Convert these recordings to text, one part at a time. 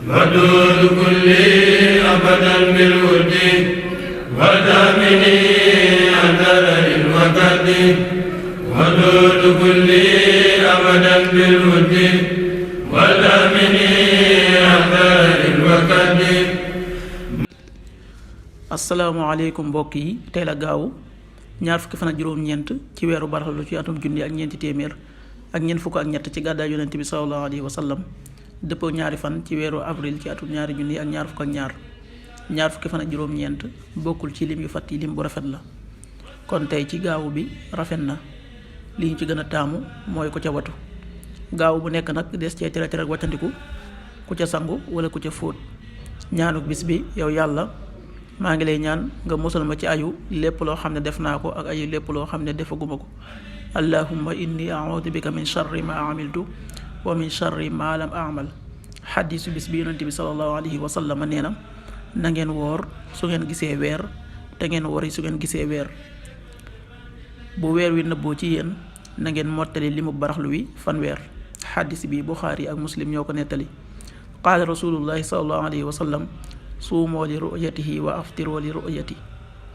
ودود كل أبدا بالود ودامني أثر الوكد ودود كل أبدا بالود ودامني أثر الوكد. asalaamaaleykum mbokk yi, tey la gaawu ñaar fukki fan ak juróom-ñeent ci weeru baraxlu ci atum junni ak ñeenti téeméer ak ñeent fukk ak ñett ci gàddaay yonent bi sallallahu alayhi wa sallam dëppoo ñaari fan ci weeru avril ci atum ñaari junni ak ñaar fukk ak ñaar fukki fan ak juróom-ñeent bokkul ci lim yu fàtt yi lim bu rafet la. kon tey ci gaawu bi rafet na, li ñu ci gën a taamu mooy ku ca watu. gaawu bu nekk nag des cee tere ak wàccandiku ku ca sangu wala ku ca fóot. ñaanuk bis bi, yow yàlla maa ngi lay ñaan nga musal ma ci ayu lépp loo xam ne def naa ko ak ayu lépp loo xam ne defaguma ko. allahumma inni a'udhu bika min sharri ma amiltu wa min sharri ma lam a'mal. xaddisu bis bi yonent bi sallallahu alayhi wa sallam nee na ngeen woor su ngeen gisee weer te ngeen wori su ngeen gisee weer. bu weer wi nëbboo ci yéen na ngeen mottali limu baraxlu wi fanweer. xaddis bi Buxaari ak Muslim ñoo ko nettali. qaala rasulullahi sallallahu alayhi wa sallam suumoo li ru'yatihi wa aftiroo li ru'yati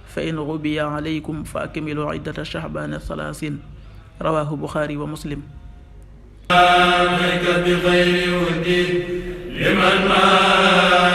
fa in gubiya alaykum fa akmilu iddata shahbana 30. rawaahu Buxaari wa Muslim. بخير ودي لمن ما